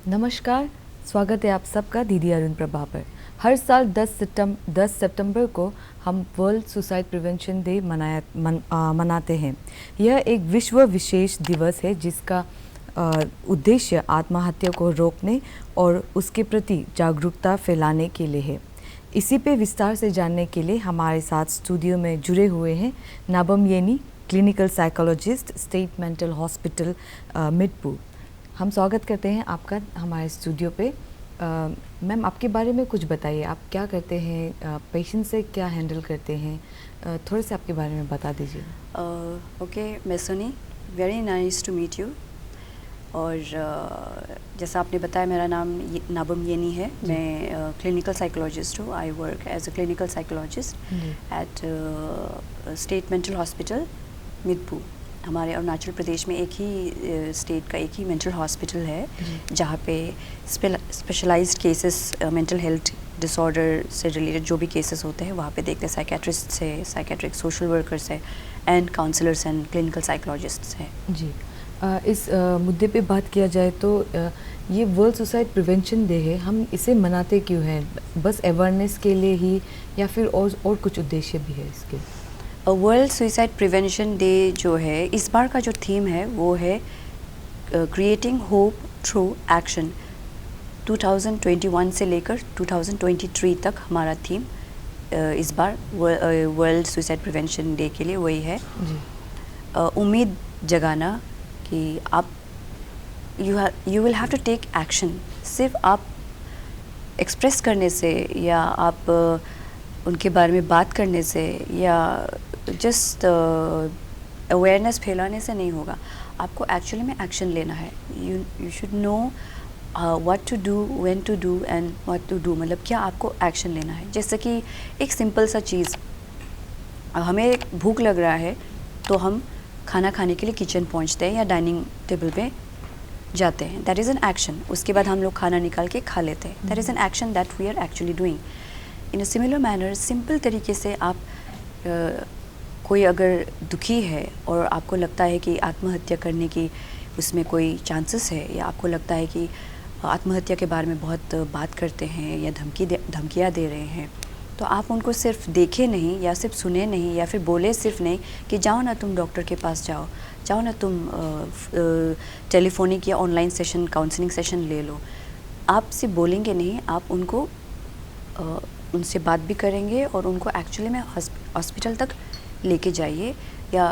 नमस्कार, स्वागत है आप सबका दीदी अरुण प्रभा पर। हर साल 10 सितंबर को हम वर्ल्ड सुसाइड प्रिवेंशन डे मनाते हैं। यह एक विश्व विशेष दिवस है जिसका उद्देश्य आत्महत्या को रोकने और उसके प्रति जागरूकता फैलाने के लिए है। इसी पे विस्तार से जानने के लिए हमारे साथ स्टूडियो में जुड़े हुए हैं Nabam Yeni, clinical psychologist, state mental hospital Midpu. हम स्वागत करते हैं आपका हमारे स्टूडियो पे। मैम, आपके बारे में कुछ बताइए, आप क्या करते हैं, पेशेंट से क्या हैंडल करते हैं, थोड़े से आपके बारे में बता दीजिए। ओके, मैं सुनी, very nice to meet you. और जैसा आपने बताया, मेरा नाम नाबम येनी है। मैं क्लिनिकल साइकोलॉजिस्ट हूँ। I work as a clinical psychologist at state mental hospital Midpu. हमारे अरुणाचल प्रदेश में एक ही स्टेट का एक ही मेंटल हॉस्पिटल है जहाँ पे specialised cases mental health disorder से रिलेटेड जो भी केसेस होते हैं वहाँ पे देखते हैं। साइकेट्रिस्ट से, साइकेट्रिक सोशल वर्कर्स है and counsellors and clinical psychologists हैं। जी, इस मुद्दे पे बात किया जाए तो ये वर्ल्ड सुसाइड प्रिवेंशन डे है, हम इसे मनाते क्यों हैं? बस अवेयरनेस के लिए ही या फिर और कुछ उद्देश्य भी है इसके? वर्ल्ड सुसाइड प्रिवेंशन डे जो है, इस बार का जो थीम है वो है क्रिएटिंग होप थ्रू एक्शन। 2021 से लेकर 2023 तक हमारा थीम इस बार वर्ल्ड सुसाइड प्रिवेंशन डे के लिए वही है। उम्मीद जगाना कि आप you will have to take action. सिर्फ आप एक्सप्रेस करने से या आप उनके बारे में बात करने से या जस्ट अवेयरनेस फैलाने से नहीं होगा। आपको एक्चुअली में एक्शन लेना है। You should know what to do, when to do and what to do. मतलब क्या आपको एक्शन लेना है। जैसे कि एक सिंपल सा चीज़, हमें भूख लग रहा है तो हम खाना खाने के लिए किचन पहुंचते हैं या डाइनिंग टेबल पे जाते हैं। That is an action. उसके बाद हम लोग खाना निकाल के खा लेते हैं। That is an action that we are actually doing. In a similar manner, simple तरीके से आप कोई अगर दुखी है और आपको लगता है कि आत्महत्या करने की उसमें कोई चांसेस है, या आपको लगता है कि आत्महत्या के बारे में बहुत बात करते हैं या धमकियाँ दे रहे हैं, तो आप उनको सिर्फ देखे नहीं या सिर्फ सुने नहीं या फिर बोले सिर्फ नहीं कि जाओ ना तुम डॉक्टर के पास जाओ ना तुम टेलीफोनिक या ऑनलाइन सेशन, काउंसलिंग सेशन ले लो। आप सिर्फ बोलेंगे नहीं, आप उनको उनसे बात भी करेंगे और उनको एक्चुअली में हॉस्पिटल तक लेके जाइए, या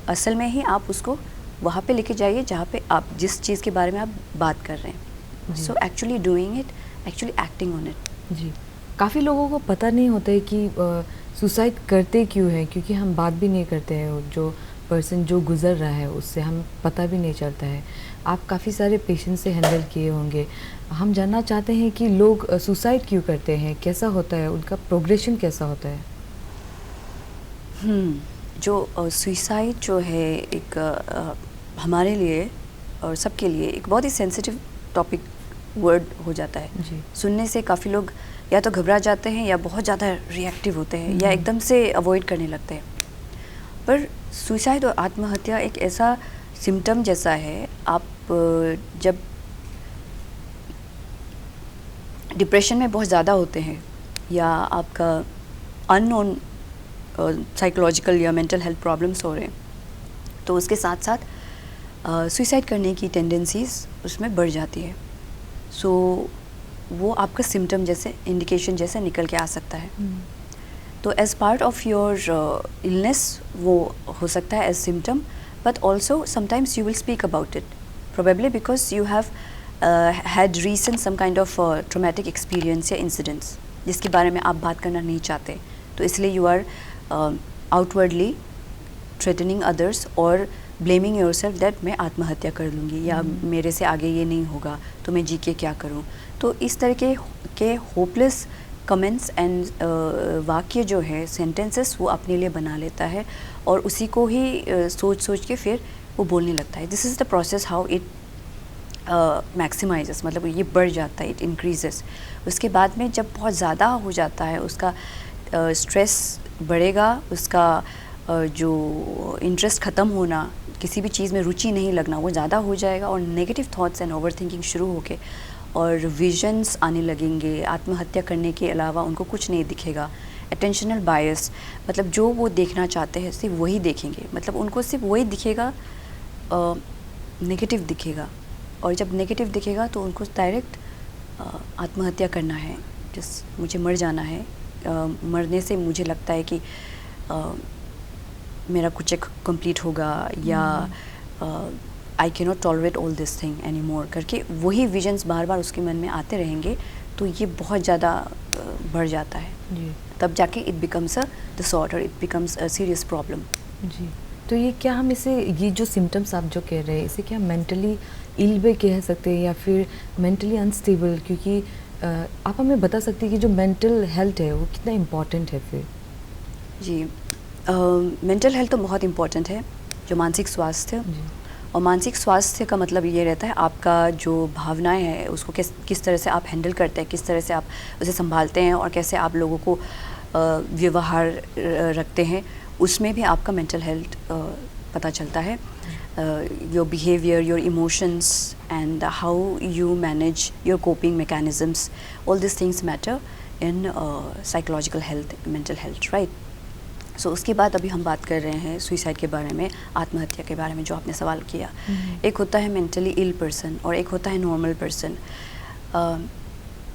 असल में ही आप उसको वहाँ पे लेके जाइए जहाँ पे आप जिस चीज़ के बारे में आप बात कर रहे हैं। So actually doing it, actually acting on it. जी, काफ़ी लोगों को पता नहीं होता है कि सुसाइड करते क्यों हैं, क्योंकि हम बात भी नहीं करते हैं। जो पर्सन जो गुज़र रहा है उससे हम पता भी नहीं चलता है। आप काफ़ी सारे पेशेंट से हैंडल किए होंगे। हम जानना चाहते हैं कि लोग सुसाइड क्यों करते हैं, कैसा होता है, उनका प्रोग्रेशन कैसा होता है? जो सुसाइड जो है एक हमारे लिए और सबके लिए एक बहुत ही सेंसिटिव टॉपिक वर्ड हो जाता है। जी। सुनने से काफ़ी लोग या तो घबरा जाते हैं या बहुत ज़्यादा रिएक्टिव होते हैं या एकदम से अवॉइड करने लगते हैं। पर सुसाइड और आत्महत्या एक ऐसा सिम्टम जैसा है। आप जब डिप्रेशन में बहुत ज़्यादा होते हैं या आपका अननोन साइकोलॉजिकल या मेंटल हेल्थ प्रॉब्लम्स हो रहे हैं, तो उसके साथ साथ सुसाइड करने की टेंडेंसीज़ उसमें बढ़ जाती है। सो वो आपका सिम्टम जैसे, इंडिकेशन जैसे निकल के आ सकता है। तो as part of your illness वो हो सकता है as symptom, but also sometimes you will speak about it, probably because you have had recent some kind of traumatic experience या इंसिडेंट्स जिसके बारे में आप बात करना नहीं चाहते। तो इसलिए you are outwardly threatening others और ब्लेमिंग योर सेल्फ दैट मैं आत्महत्या कर लूँगी या मेरे से आगे ये नहीं होगा तो मैं जी के क्या करूँ। तो इस तरह के होपलेस कमेंट्स एंड वाक्य जो है, सेंटेंसेस, वो अपने लिए बना लेता है और उसी को ही सोच के फिर वो बोलने लगता है। This is the process how it maximises, मतलब ये बढ़ जाता है, इट इंक्रीजेस। उसके बाद में जब बहुत ज़्यादा हो जाता है, उसका स्ट्रेस बढ़ेगा, उसका जो इंटरेस्ट ख़त्म होना, किसी भी चीज़ में रुचि नहीं लगना, वो ज़्यादा हो जाएगा और negative thoughts and over thinking शुरू होके और विजन्स आने लगेंगे। आत्महत्या करने के अलावा उनको कुछ नहीं दिखेगा। अटेंशनल बायस, मतलब जो वो देखना चाहते हैं सिर्फ वही देखेंगे, मतलब उनको सिर्फ वही दिखेगा, नेगेटिव दिखेगा। और जब नेगेटिव दिखेगा तो उनको डायरेक्ट आत्महत्या करना है, जिस मुझे मर जाना है, मरने से मुझे लगता है कि मेरा कुछ एक कंप्लीट होगा या I can not tolerate all this thing any more करके वही विजन्स बार बार उसके मन में आते रहेंगे। तो ये बहुत ज़्यादा बढ़ जाता है जी। तब जाके it becomes a disorder, it becomes a serious problem. जी, तो ये क्या हम इसे, ये जो सिम्टम्स आप जो कह रहे हैं, इसे क्या मेंटली इल भी कह सकते हैं या फिर मेंटली अनस्टेबल? क्योंकि आप हमें बता सकते हैं कि जो मेंटल हेल्थ है वो कितना इम्पोर्टेंट है फिर? जी, मेंटल हेल्थ तो बहुत इम्पोर्टेंट है, जो मानसिक स्वास्थ्य। और मानसिक स्वास्थ्य का मतलब ये रहता है आपका जो भावनाएं हैं उसको किस तरह से आप हैंडल करते हैं, किस तरह से आप उसे संभालते हैं और कैसे आप लोगों को व्यवहार रखते हैं, उसमें भी आपका मेंटल हेल्थ पता चलता है। Your behaviour, your emotions and how you manage your coping mechanisms, all this things matter in psychological health, mental health, right. So उसके बाद अभी हम बात कर रहे हैं सुइसाइड के बारे में, आत्महत्या के बारे में, जो आपने सवाल किया। एक होता है मेंटली इल पर्सन और एक होता है नॉर्मल पर्सन।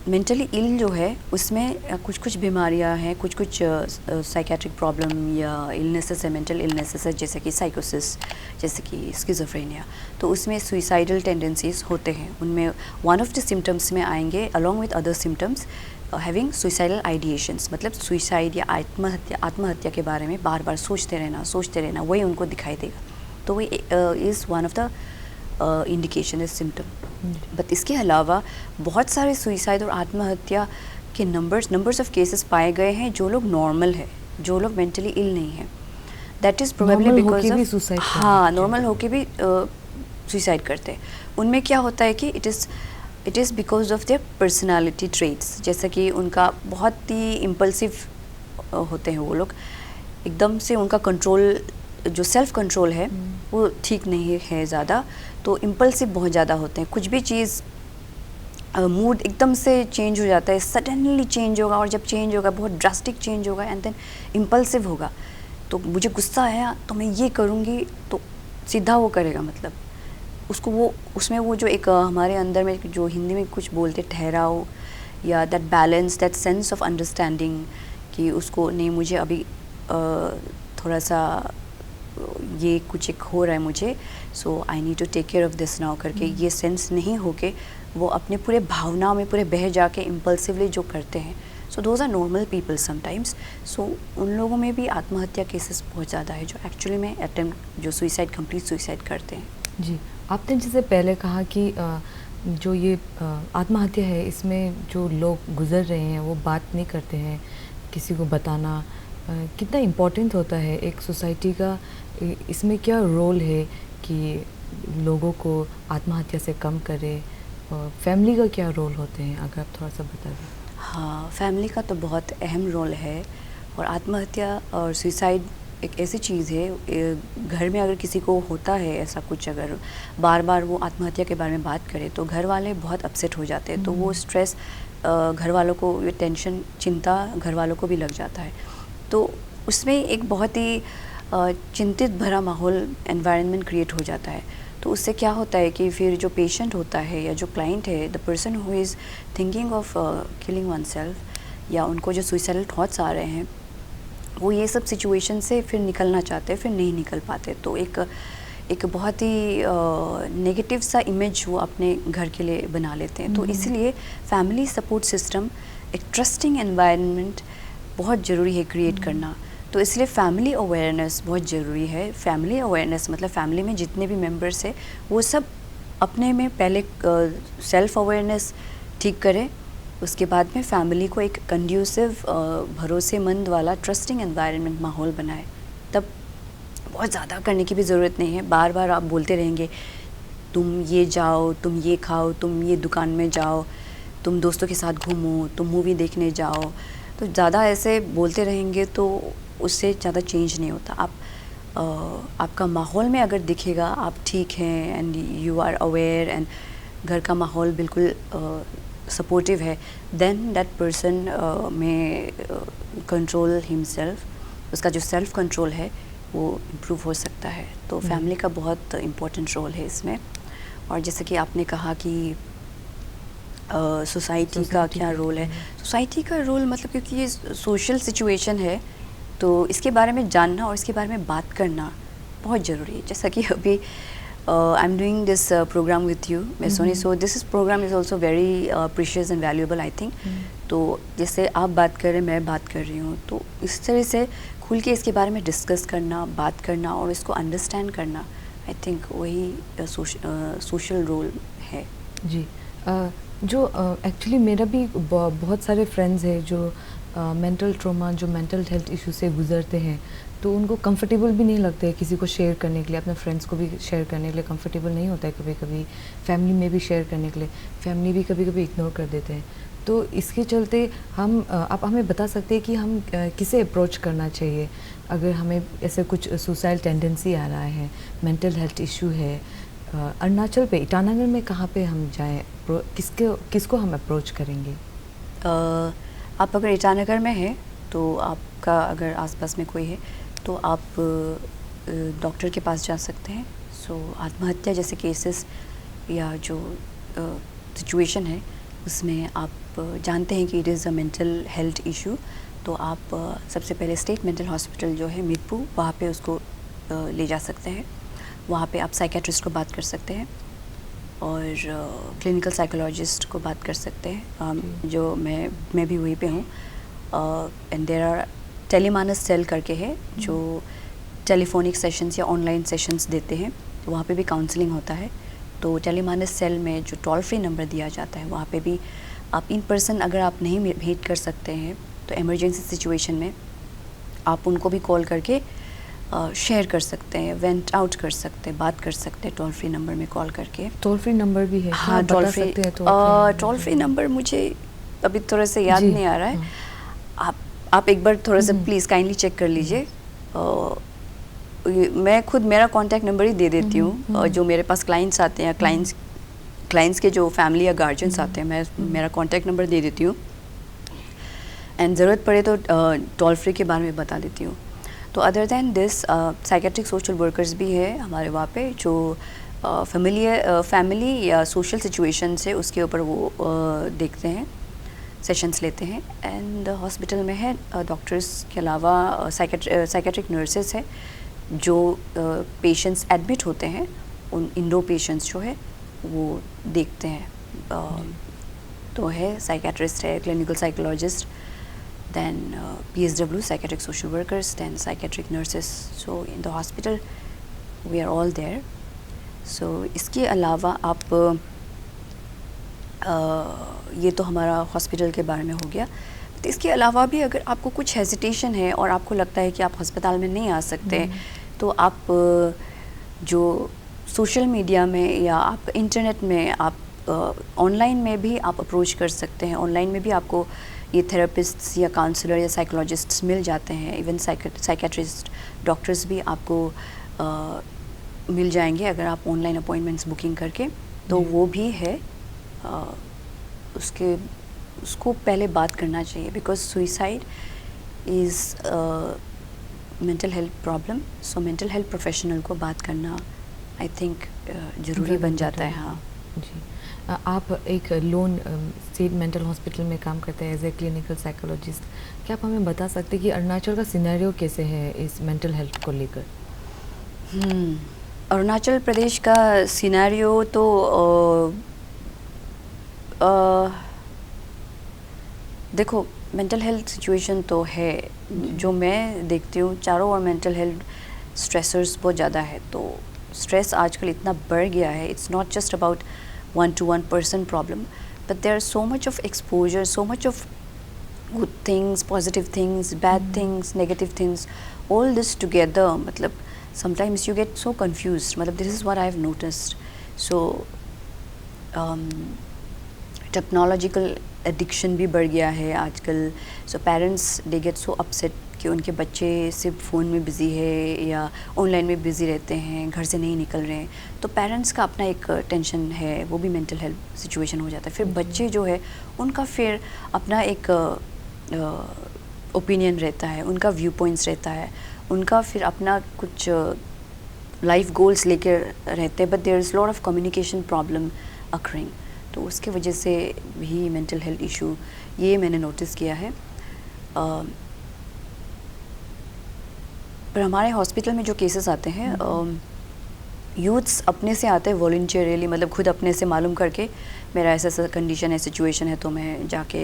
मेंटली इल जो है उसमें कुछ कुछ बीमारियां हैं, कुछ कुछ साइकेट्रिक प्रॉब्लम या इलनेसेस है, मेंटल इलनेसेस है, जैसे कि साइकोसिस, जैसे कि स्किज़ोफ्रेनिया। तो उसमें सुइसाइडल टेंडेंसीज होते हैं। उनमें वन ऑफ द सिम्टम्स में आएंगे along with other symptoms having suicidal ideations, मतलब सुइसाइड या आत्महत्या के बारे में बार बार सोचते रहना, वही उनको दिखाई देगा। तो वही is one of the indication, is symptom. But इसके अलावा बहुत सारे सुइसाइड और आत्महत्या के नंबर्स ऑफ केसेस पाए गए हैं जो लोग नॉर्मल है, जो लोग मेंटली इल नहीं है। That is probably because of, हाँ, नॉर्मल होके भी सुइसाइड करते हैं। उनमें क्या होता है कि it is because of their personality traits, जैसे कि उनका बहुत ही इम्पल्सिव होते हैं वो लोग, एकदम से उनका कंट्रोल, जो सेल्फ कंट्रोल है वो ठीक नहीं है ज़्यादा, तो इम्पल्सिव बहुत ज़्यादा होते हैं। कुछ भी चीज़ मूड एकदम से चेंज हो जाता है, सडनली चेंज होगा, और जब चेंज होगा बहुत ड्रास्टिक चेंज होगा एंड देन इम्पल्सिव होगा। तो मुझे गुस्सा आया तो मैं ये करूँगी, तो सीधा वो करेगा, मतलब उसको वो, उसमें वो जो एक हमारे अंदर में जो हिंदी में कुछ बोलते ठहराव या that balance, that sense of understanding, कि उसको नहीं, मुझे अभी थोड़ा सा ये कुछ एक हो रहा है मुझे, so I need to take care of this now करके, ये सेंस नहीं होके वो अपने पूरे भावनाओं में पूरे बह जाके इम्पल्सिवली जो करते हैं। So those are normal people sometimes. So उन लोगों में भी आत्महत्या केसेस बहुत ज़्यादा है जो एक्चुअली में अटेम्प्ट, जो सुइसाइड, कंप्लीट सुइसाइड करते हैं। जी, आपने जैसे पहले कहा कि जो ये आत्महत्या है, इसमें जो लोग गुजर रहे हैं वो बात नहीं करते हैं, किसी को बताना कितना इम्पोर्टेंट होता है एक सोसाइटी का, इसमें क्या रोल है कि लोगों को आत्महत्या से कम करे, और फैमिली का क्या रोल होते हैं, अगर आप थोड़ा सा बता दें। हाँ, फैमिली का तो बहुत अहम रोल है। और आत्महत्या और सुइसाइड एक ऐसी चीज़ है, घर में अगर किसी को होता है ऐसा कुछ, अगर बार बार वो आत्महत्या के बारे में बात करे तो घर वाले बहुत अपसेट हो जाते हैं। तो वो स्ट्रेस घर वालों को, ये टेंशन, चिंता घर वालों को भी लग जाता है। तो उसमें एक बहुत ही चिंतित भरा माहौल, एनवायरनमेंट क्रिएट हो जाता है। तो उससे क्या होता है कि फिर जो पेशेंट होता है या जो क्लाइंट है, the person who is thinking of killing one self, या उनको जो सुइसाइडल थॉट्स आ रहे हैं, वो ये सब सिचुएशन से फिर निकलना चाहते हैं, फिर नहीं निकल पाते। तो एक बहुत ही नेगेटिव सा इमेज वो अपने घर के लिए बना लेते हैं। तो इसलिए फैमिली सपोर्ट सिस्टम, एक ट्रस्टिंग एनवायरनमेंट बहुत ज़रूरी है क्रिएट करना। तो इसलिए फैमिली अवेयरनेस बहुत ज़रूरी है। फैमिली अवेयरनेस मतलब फैमिली में जितने भी मेंबर्स हैं वो सब अपने में पहले सेल्फ अवेयरनेस ठीक करें, उसके बाद में फैमिली को एक कंड्यूसिव, भरोसेमंद वाला, ट्रस्टिंग एनवायरनमेंट माहौल बनाए। तब बहुत ज़्यादा करने की भी ज़रूरत नहीं है। बार बार आप बोलते रहेंगे, तुम ये जाओ, तुम ये खाओ, तुम ये दुकान में जाओ, तुम दोस्तों के साथ घूमो, तुम मूवी देखने जाओ, तो ज़्यादा ऐसे बोलते रहेंगे तो उससे ज़्यादा चेंज नहीं होता। आपका माहौल में अगर दिखेगा आप ठीक हैं and you are aware and घर का माहौल बिल्कुल सपोर्टिव है, देन दैट पर्सन में कंट्रोल हिमसेल्फ, उसका जो सेल्फ कंट्रोल है वो इम्प्रूव हो सकता है। तो फैमिली का बहुत इम्पोर्टेंट रोल है इसमें। और जैसे कि आपने कहा कि सोसाइटी का क्या रोल है, सोसाइटी का रोल मतलब क्योंकि ये सोशल सिचुएशन है तो इसके बारे में जानना और इसके बारे में बात करना बहुत ज़रूरी है। जैसा कि अभी I am doing this programme with you Miss Soni, so this programme is also very precious and valuable I think. तो जैसे आप बात कर रहे हैं, मैं बात कर रही हूँ, तो इस तरह से खुल के इसके बारे में डिस्कस करना, बात करना और इसको अंडरस्टैंड करना, आई थिंक वही सोशल रोल है। जी जो एक्चुअली मेरा भी बहुत सारे फ्रेंड्स हैं जो मेंटल ट्रॉमा, जो मेंटल हेल्थ इशू से गुजरते हैं, तो उनको कंफर्टेबल भी नहीं लगता है किसी को शेयर करने के लिए, अपने फ्रेंड्स को भी शेयर करने के लिए कंफर्टेबल नहीं होता है कभी कभी, फैमिली में भी शेयर करने के लिए फैमिली भी कभी कभी इग्नोर कर देते हैं। तो इसके चलते आप हमें बता सकते हैं कि हम किसे अप्रोच करना चाहिए अगर हमें ऐसे कुछ सुसाइड टेंडेंसी आ रहा है, मेंटल हेल्थ इशू है। अरुणाचल पे ईटानगर में कहाँ पे हम जाएं, किसको हम अप्रोच करेंगे? आप अगर ईटानगर में हैं तो आपका अगर आसपास में कोई है तो आप डॉक्टर के पास जा सकते हैं। सो आत्महत्या जैसे केसेस या जो सिचुएशन है उसमें आप जानते हैं कि it is a mental health issue, तो आप सबसे पहले स्टेट मेंटल हॉस्पिटल जो है मीरपुर, वहाँ पे उसको ले जा सकते हैं। वहाँ पे आप साइकेट्रिस्ट को बात कर सकते हैं और क्लिनिकल साइकोलॉजिस्ट को बात कर सकते हैं, जो मैं भी वहीं पे हूँ। And there are Telemanas cell करके है जो टेलीफोनिक सेशंस या ऑनलाइन सेशंस देते हैं, तो वहाँ पे भी काउंसलिंग होता है। तो टेलीमानस सेल में जो टोल फ्री नंबर दिया जाता है वहाँ पे भी आप इन पर्सन अगर आप नहीं भेंट कर सकते हैं तो इमरजेंसी सिचुएशन में आप उनको भी कॉल करके शेयर कर सकते हैं, वेंट आउट कर सकते हैं, बात कर सकते हैं टोल फ्री नंबर में कॉल करके। टोल फ्री नंबर भी है? हाँ, टोल फ्री नंबर मुझे अभी थोड़ा से याद नहीं आ रहा है। आप एक बार थोड़ा सा प्लीज़ काइंडली चेक कर लीजिए। मैं खुद मेरा कॉन्टैक्ट नंबर ही दे देती हूँ। जो मेरे पास क्लाइंट्स आते हैं, क्लाइंट्स के जो फैमिली या गार्जियंस आते हैं, मैं मेरा कॉन्टैक्ट नंबर दे देती हूँ एंड ज़रूरत पड़े तो टोल फ्री के बारे में बता देती हूँ। तो other than this psychiatric social workers भी है हमारे वहाँ पे जो फैमिली या सोशल सिचुएशन से उसके ऊपर वो देखते हैं, सेशंस लेते हैं। एंड हॉस्पिटल में है डॉक्टर्स के अलावा साइकेट्रिक नर्सेस है जो पेशेंट्स एडमिट होते हैं, उन इंडो पेशेंट्स जो है वो देखते हैं। तो है साइकेट्रिस्ट है, clinical psychologist, then PSW, psychiatric social workers, then psychiatric nurses. So in the hospital we are all there. So इसके अलावा आप ये तो हमारा हॉस्पिटल के बारे में हो गया। तो इसके अलावा भी अगर आपको कुछ हेजिटेशन है और आपको लगता है कि आप अस्पताल में नहीं आ सकते, तो आप जो सोशल मीडिया में या आप इंटरनेट में आप ऑनलाइन में भी आप अप्रोच कर सकते हैं। ऑनलाइन में भी आपको ये थेरेपिस्ट्स या काउंसलर या साइकोलॉजिस्ट्स मिल जाते हैं। इवन साइकेट्रिस्ट डॉक्टर्स भी आपको मिल जाएंगे अगर आप ऑनलाइन अपॉइंटमेंट्स बुकिंग करके, तो वो भी है। उसको पहले बात करना चाहिए because suicide is mental health problem. So mental health professional को बात करना आई थिंक ज़रूरी बन जाता है। हाँ जी। आप एक लोन स्टेट मेंटल हॉस्पिटल में काम करते हैं एज ए क्लिनिकल साइकोलॉजिस्ट। क्या आप हमें बता सकते हैं कि अरुणाचल का सिनेरियो कैसे है इस मेंटल हेल्थ को लेकर? अरुणाचल प्रदेश का सिनेरियो तो देखो मेंटल हेल्थ सिचुएशन तो है, जो मैं देखती हूँ चारों ओर मेंटल हेल्थ स्ट्रेसर्स बहुत ज़्यादा है। तो स्ट्रेस आजकल इतना बढ़ गया है, it's not just about one-to-one person problem, but there's so much of exposure, so much of good things, positive things, bad things, negative things, all this together. मतलब sometimes you get so confused. मतलब this is what I've noticed. So technological addiction भी बढ़ गया है आजकल. So parents they get so upset कि उनके बच्चे सिर्फ फ़ोन में बिज़ी है या ऑनलाइन में बिज़ी रहते हैं, घर से नहीं निकल रहे हैं. तो पेरेंट्स का अपना एक टेंशन है, वो भी मेंटल हेल्थ सिचुएशन हो जाता है. फिर बच्चे जो है उनका फिर अपना एक ओपिनियन रहता है, उनका व्यू पॉइंट्स रहता है, उनका फिर अपना कुछ लाइफ गोल्स लेकर रहते हैं. But there is lot of communication problem occurring. तो उसके वजह से भी मेंटल हेल्थ इशू ये मैंने नोटिस किया है. पर हमारे हॉस्पिटल में जो केसेस आते हैं यूथ्स अपने से आते हैं वॉलंटियरली, मतलब खुद अपने से मालूम करके मेरा ऐसा ऐसा कंडीशन है, सिचुएशन है, तो मैं जाके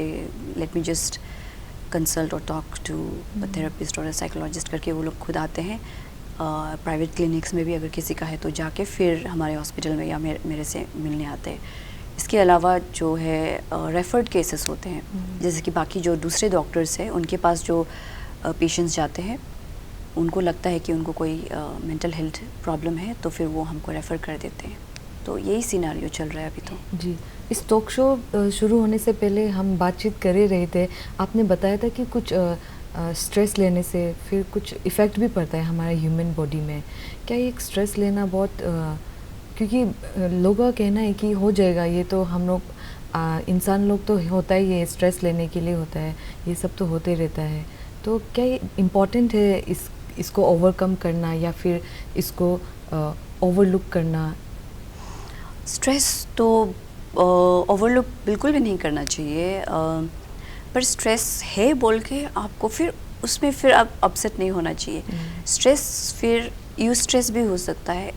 लेट मी जस्ट कंसल्ट और टॉक टू अ थेरेपिस्ट और अ साइकोलॉजिस्ट करके वो लोग खुद आते हैं. प्राइवेट क्लिनिक्स में भी अगर किसी का है तो जाके फिर हमारे हॉस्पिटल में या मेरे से मिलने आते हैं. इसके अलावा जो है रेफर्ड केसेस होते हैं, जैसे कि बाकी जो दूसरे डॉक्टर्स हैं उनके पास जो पेशेंट्स जाते हैं, उनको लगता है कि उनको कोई मेंटल हेल्थ प्रॉब्लम है तो फिर वो हमको रेफ़र कर देते हैं. तो यही सिनारियो चल रहा है अभी तो. जी, इस टॉक शो शुरू होने से पहले हम बातचीत कर ही रहे थे. आपने बताया था कि कुछ स्ट्रेस लेने से फिर कुछ इफ़ेक्ट भी पड़ता है हमारे ह्यूमन बॉडी में. क्या ये स्ट्रेस लेना बहुत क्योंकि लोगों का कहना है कि हो जाएगा, ये तो हम लोग इंसान लोग तो होता ही है, स्ट्रेस लेने के लिए होता है, ये सब तो होते रहता है. तो क्या ये इम्पॉर्टेंट है इसको ओवरकम करना या फिर इसको ओवरलुक करना? स्ट्रेस तो ओवरलुक बिल्कुल भी नहीं करना चाहिए. पर स्ट्रेस है बोल के आपको फिर उसमें फिर आप अपसेट नहीं होना चाहिए. स्ट्रेस फिर स्ट्रेस भी हो सकता है.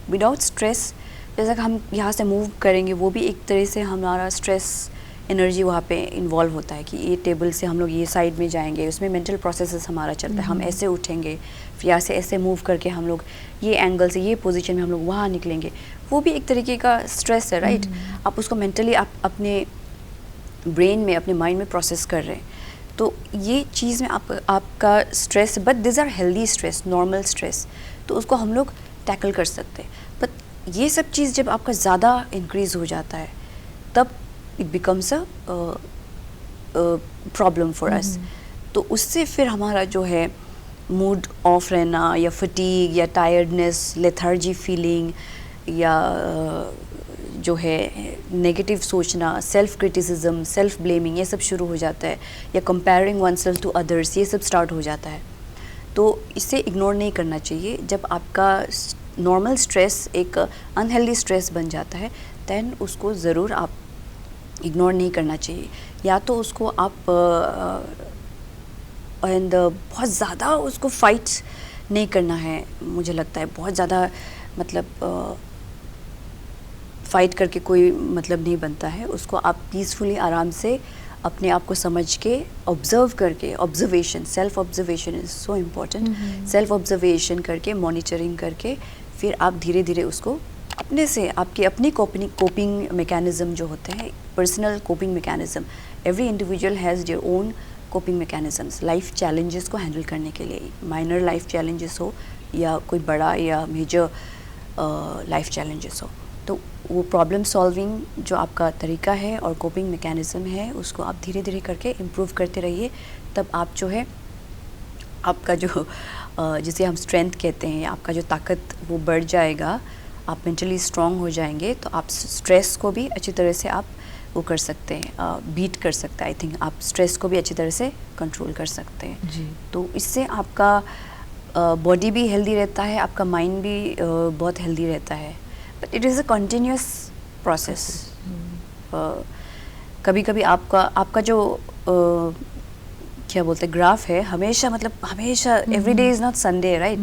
विदाउट स्ट्रेस जैसा कि हम यहाँ से मूव करेंगे वो भी एक तरह से हमारा स्ट्रेस एनर्जी वहाँ पे इन्वॉल्व होता है कि ये टेबल से हम लोग ये साइड में जाएंगे, उसमें मेंटल प्रोसेसेस हमारा चलता है. हम ऐसे उठेंगे, फिर यहाँ से ऐसे मूव करके हम लोग ये एंगल से ये पोजीशन में हम लोग वहाँ निकलेंगे. वो भी एक तरीके का स्ट्रेस है, राइट. आप उसको मेंटली आप अपने ब्रेन में, अपने माइंड में प्रोसेस कर रहे हैं. तो ये चीज़ में आपका stress, but this are healthy stress, normal stress, तो उसको हम लोग टैकल कर सकते हैं. बट ये सब चीज़ जब आपका ज़्यादा इंक्रीज़ हो जाता है तब it becomes a problem for us. तो उससे फिर हमारा जो है मूड ऑफ रहना या फटीग या टायर्डनेस, लेथार्जी फीलिंग या जो है नेगेटिव सोचना, सेल्फ क्रिटिसिज्म, सेल्फ ब्लेमिंग, ये सब शुरू हो जाता है. या comparing one self to others, ये सब स्टार्ट हो जाता है. तो इसे इग्नोर नहीं करना चाहिए. जब आपका नॉर्मल स्ट्रेस एक अनहेल्दी स्ट्रेस बन जाता है दैन उसको ज़रूर आप इग्नोर नहीं करना चाहिए. या तो उसको आप एंड बहुत ज़्यादा उसको फाइट नहीं करना है. मुझे लगता है बहुत ज़्यादा मतलब फ़ाइट करके कोई मतलब नहीं बनता है. उसको आप पीसफुली आराम से अपने आप को समझ के ऑब्ज़र्व करके, observation, self observation is so important. Self observation करके, मॉनिटरिंग करके फिर आप धीरे धीरे उसको अपने से, आपकी अपनी कोपिंग मैकेनिज़्म जो होते हैं, personal coping mechanism, every individual has their own coping mechanisms life challenges को हैंडल करने के लिए. माइनर लाइफ चैलेंजेस हो या कोई बड़ा या मेजर लाइफ चैलेंजेस हो, तो वो प्रॉब्लम सॉल्विंग जो आपका तरीका है और कोपिंग मैकेनिज़्म है उसको आप धीरे धीरे करके इम्प्रूव करते रहिए. तब आप जो है आपका जो जिसे हम स्ट्रेंथ कहते हैं, आपका जो ताकत वो बढ़ जाएगा, आप मेंटली स्ट्रॉन्ग हो जाएंगे. तो आप स्ट्रेस को भी अच्छी तरह से आप वो कर सकते हैं, बीट कर सकते हैं. आई थिंक आप स्ट्रेस को भी अच्छी तरह से कंट्रोल कर सकते हैं जी. तो इससे आपका बॉडी भी हेल्दी रहता है, आपका माइंड भी बहुत हेल्दी रहता है. But it is a continuous process. कभी कभी आपका जो क्या बोलते हैं ग्राफ है, हमेशा मतलब हमेशा every day is not Sunday, right.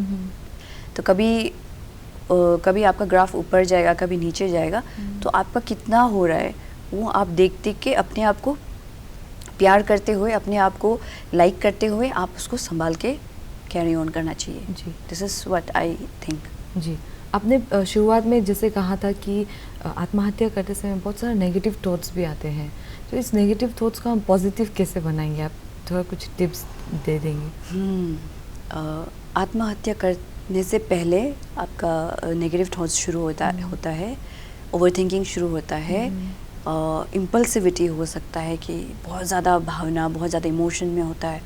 तो कभी आपका ग्राफ ऊपर जाएगा, कभी नीचे जाएगा. तो आपका कितना हो रहा है वो आप देख के अपने आप को प्यार करते हुए, अपने आप को लाइक करते हुए आप उसको संभाल के कैरी ऑन करना चाहिए. जी. This is what I think. जी, आपने शुरुआत में जैसे कहा था कि आत्महत्या करते समय बहुत सारे नेगेटिव थॉट्स भी आते हैं. तो इस नेगेटिव थॉट्स को हम पॉजिटिव कैसे बनाएंगे? आप थोड़ा कुछ टिप्स दे देंगे? आत्महत्या करने से पहले आपका नेगेटिव थॉट्स शुरू होता है, ओवर थिंकिंग शुरू होता है. इम्पल्सिविटी हो सकता है कि बहुत ज़्यादा भावना, बहुत ज़्यादा इमोशन में होता है,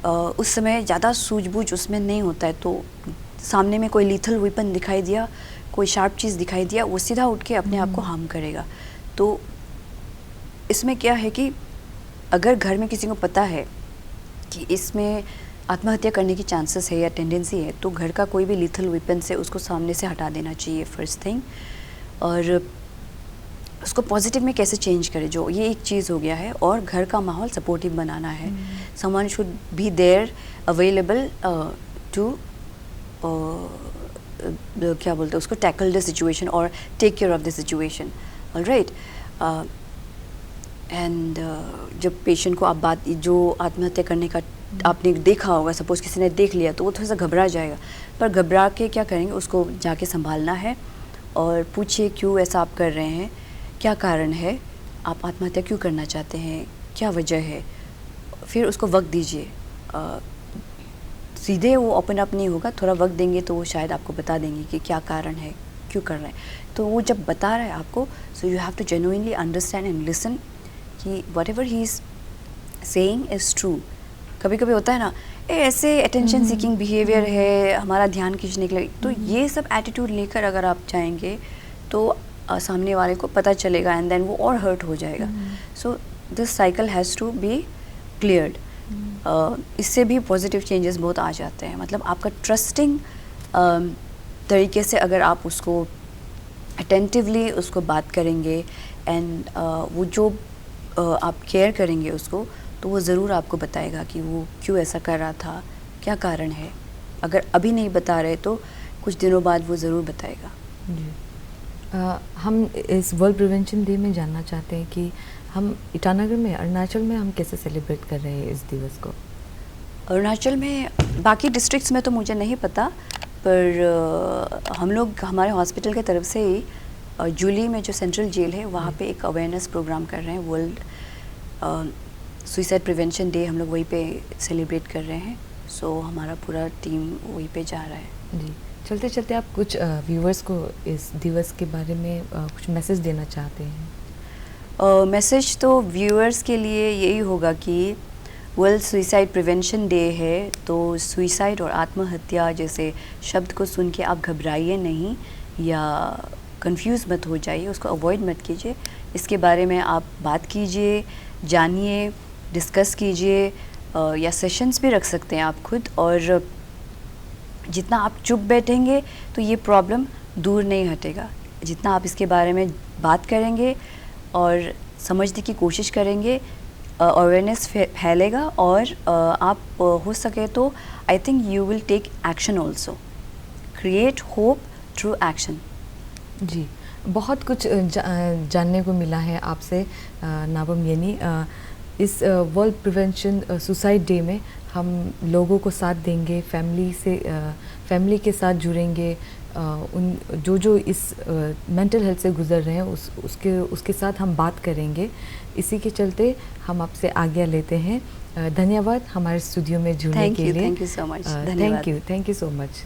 उस समय ज़्यादा सूझबूझ उसमें नहीं होता है, तो सामने में कोई लीथल वेपन दिखाई दिया, कोई शार्प चीज़ दिखाई दिया, वो सीधा उठ के अपने आप को हार्म करेगा। तो इसमें क्या है कि अगर घर में किसी को पता है कि इसमें आत्महत्या करने की चांसेस है या टेंडेंसी है, तो घर का कोई भी लीथल वेपन से उसको सामने से हटा देना चाहिए फर्स्ट थिंग। और उसको पॉजिटिव में कैसे चेंज करें, जो ये एक चीज़ हो गया है। और घर का माहौल सपोर्टिव बनाना है। Someone should be there available to क्या बोलते हैं उसको, टैकल द सिचुएशन और take care of the situation. Alright. And जब पेशेंट को आप बात, जो आत्महत्या करने का आपने देखा होगा, सपोज किसी ने देख लिया, तो वो थोड़ा सा घबरा जाएगा, पर घबरा के क्या करेंगे, उसको जाके संभालना है और पूछिए क्यों ऐसा आप कर रहे हैं, क्या कारण है, आप आत्महत्या क्यों करना चाहते हैं, क्या वजह है। फिर उसको वक्त दीजिए। सीधे वो ओपन अप नहीं होगा, थोड़ा वक्त देंगे तो वो शायद आपको बता देंगे कि क्या कारण है, क्यों कर रहे हैं। तो वो जब बता रहा है आपको, so you have to genuinely understand and listen कि whatever he is saying is true. कभी कभी होता है ना, ऐसे अटेंशन सीकिंग बिहेवियर है, हमारा ध्यान खींचने के लिए, तो ये सब एटीट्यूड लेकर अगर आप जाएंगे तो सामने वाले को पता चलेगा एंड देन वो और हर्ट हो जाएगा। So this cycle has to be cleared. इससे भी पॉजिटिव चेंजेस बहुत आ जाते हैं। मतलब आपका ट्रस्टिंग तरीके से अगर आप उसको अटेंटिवली उसको बात करेंगे एंड वो जो आप केयर करेंगे उसको, तो वो ज़रूर आपको बताएगा कि वो क्यों ऐसा कर रहा था, क्या कारण है। अगर अभी नहीं बता रहे तो कुछ दिनों बाद वो ज़रूर बताएगा। जी। हम इस वर्ल्ड प्रिवेंशन डे में जानना चाहते हैं कि हम ईटानगर में, अरुणाचल में हम कैसे सेलिब्रेट कर रहे हैं इस दिवस को। अरुणाचल में, बाकी डिस्ट्रिक्ट्स में तो मुझे नहीं पता, पर हम लोग हमारे हॉस्पिटल की तरफ से ही जूली में जो सेंट्रल जेल है वहाँ पे एक अवेयरनेस प्रोग्राम कर रहे हैं। वर्ल्ड सुसाइड प्रिवेंशन डे हम लोग वहीं पे सेलिब्रेट कर रहे हैं। सो हमारा पूरा टीम वहीं पे जा रहा है। जी, चलते चलते आप कुछ व्यूअर्स को इस दिवस के बारे में कुछ मैसेज देना चाहते हैं। मैसेज तो व्यूअर्स के लिए यही होगा कि वर्ल्ड सुसाइड प्रिवेंशन डे है, तो सुसाइड और आत्महत्या जैसे शब्द को सुन के आप घबराइए नहीं या कंफ्यूज मत हो जाइए, उसको अवॉइड मत कीजिए। इसके बारे में आप बात कीजिए, जानिए, डिस्कस कीजिए, या सेशंस भी रख सकते हैं आप खुद। और जितना आप चुप बैठेंगे तो ये प्रॉब्लम दूर नहीं हटेगा। जितना आप इसके बारे में बात करेंगे और समझने की कोशिश करेंगे, अवेयरनेस फैलेगा और आप हो सके तो I think you will take action also. Create hope through action. जी, बहुत कुछ जानने को मिला है आपसे नाबम येनी। इस वर्ल्ड प्रिवेंशन सुसाइड डे में हम लोगों को साथ देंगे, फैमिली के साथ जुड़ेंगे, उन जो इस मेंटल हेल्थ से गुजर रहे हैं उसके साथ हम बात करेंगे। इसी के चलते हम आपसे आज्ञा लेते हैं। धन्यवाद हमारे स्टूडियो में जुड़ने के लिए। Thank you so much. धन्यवाद। Thank you so much.